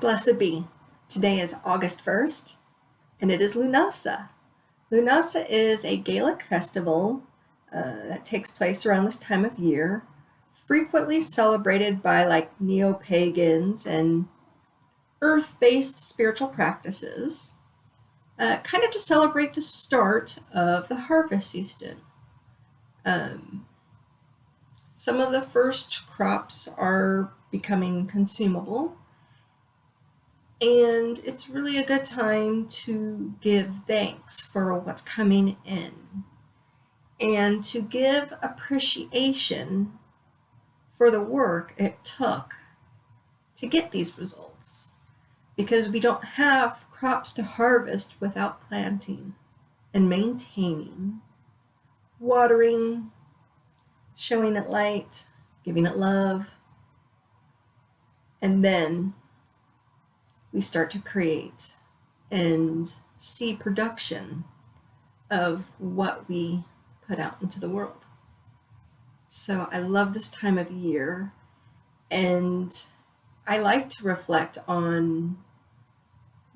Blessed be. Today is August 1st, and it is Lughnasadh. Lughnasadh is a Gaelic festival that takes place around this time of year, frequently celebrated by neo-pagans and earth-based spiritual practices, kind of to celebrate the start of the harvest season. Some of the first crops are becoming consumable, and it's really a good time to give thanks for what's coming in and to give appreciation for the work it took to get these results, because we don't have crops to harvest without planting and maintaining, watering, showing it light, giving it love, and then we start to create and see production of what we put out into the world. So I love this time of year, and I like to reflect on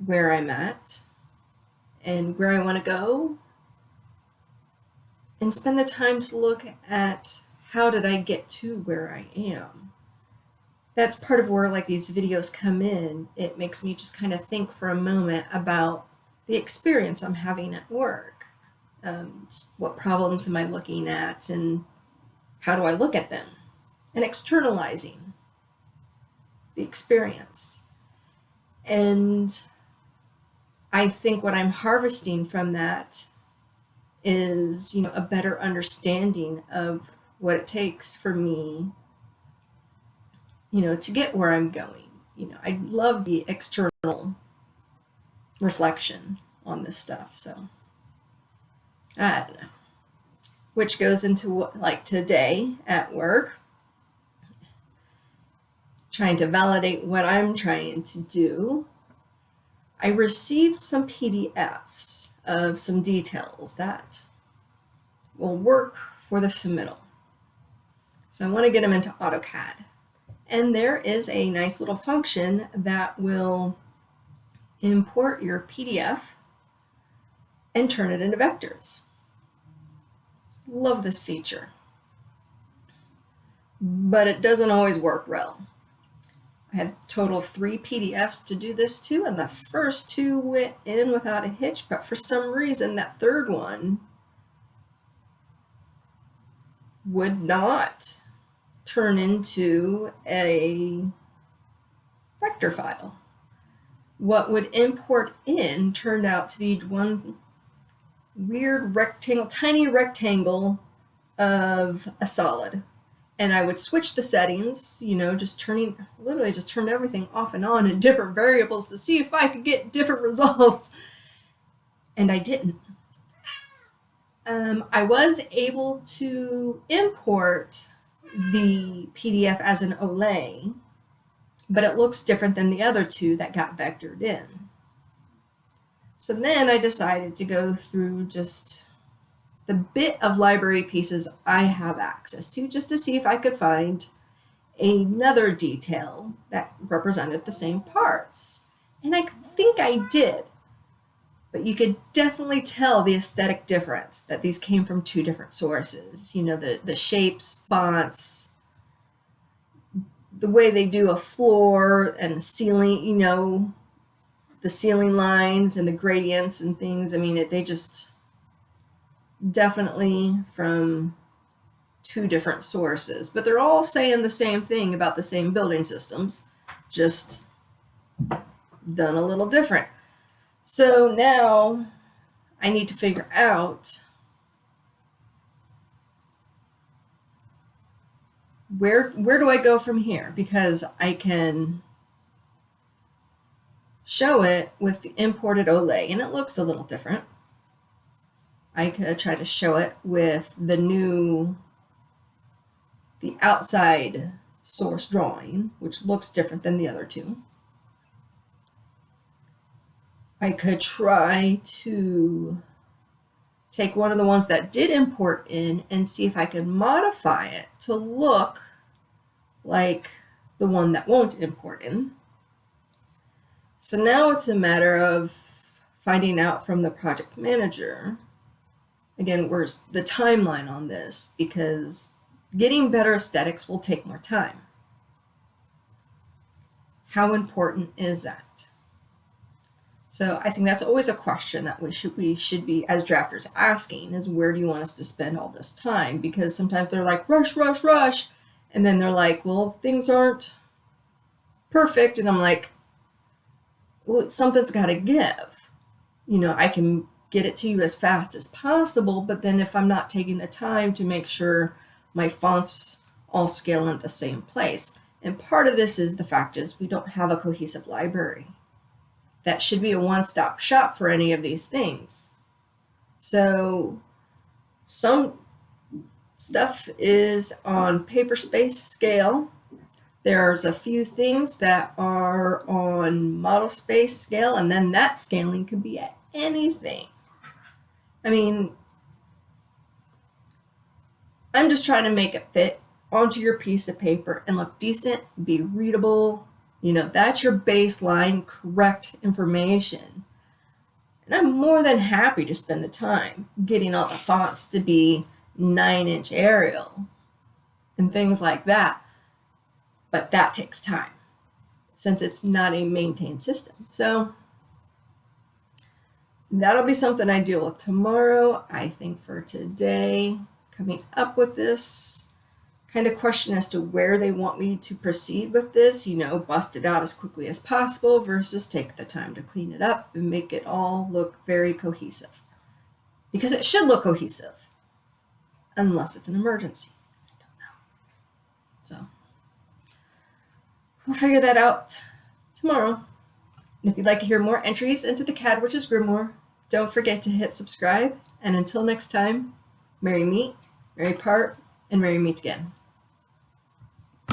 where I'm at and where I want to go, and spend the time to look at how did I get to where I am. That's part of where these videos come in. It makes me just kind of think for a moment about the experience I'm having at work. What problems am I looking at, and how do I look at them? And externalizing the experience. And I think what I'm harvesting from that is, a better understanding of what it takes for me to get where I'm going. I love the external reflection on this stuff. So, I don't know. Which goes into what, today at work, trying to validate what I'm trying to do. I received some PDFs of some details that will work for the submittal. So I want to get them into AutoCAD. And there is a nice little function that will import your PDF and turn it into vectors. Love this feature. But it doesn't always work well. I had a total of 3 PDFs to do this to, and the first 2 went in without a hitch, but for some reason that third one would not turn into a vector file. What would import in turned out to be one weird rectangle, tiny rectangle of a solid. And I would switch the settings, literally just turned everything off and on in different variables to see if I could get different results. And I didn't. I was able to import the PDF as an Olay, but it looks different than the other 2 that got vectored in. So then I decided to go through just the bit of library pieces I have access to, just to see if I could find another detail that represented the same parts. And I think I did, but you could definitely tell the aesthetic difference, that these came from 2 different sources. The shapes, fonts, the way they do a floor and ceiling, the ceiling lines and the gradients and things. They just definitely from 2 different sources, but they're all saying the same thing about the same building systems, just done a little different. So now I need to figure out where do I go from here, because I can show it with the imported Olay and it looks a little different. I could try to show it with the outside source drawing, which looks different than the other 2. I could try to take one of the ones that did import in and see if I could modify it to look like the one that won't import in. So now it's a matter of finding out from the project manager, again, where's the timeline on this, because getting better aesthetics will take more time. How important is that? So I think that's always a question that we should be, as drafters, asking, is where do you want us to spend all this time? Because sometimes they're like, rush, rush, rush. And then they're like, well, things aren't perfect. And I'm like, well, something's got to give. I can get it to you as fast as possible, but then if I'm not taking the time to make sure my fonts all scale in the same place. And part of this is the fact is we don't have a cohesive library. That should be a one-stop shop for any of these things. So some stuff is on paper space scale. There's a few things that are on model space scale, and then that scaling could be at anything. I mean, I'm just trying to make it fit onto your piece of paper and look decent, be readable. That's your baseline correct information. And I'm more than happy to spend the time getting all the fonts to be 9-inch Arial and things like that. But that takes time since it's not a maintained system. So that'll be something I deal with tomorrow. I think for today, coming up with this kind of question as to where they want me to proceed with this, bust it out as quickly as possible versus take the time to clean it up and make it all look very cohesive. Because it should look cohesive, unless it's an emergency. I don't know. So we'll figure that out tomorrow. And if you'd like to hear more entries into the CAD Witches Grimoire, don't forget to hit subscribe. And until next time, merry meet, merry part, and merry meet again.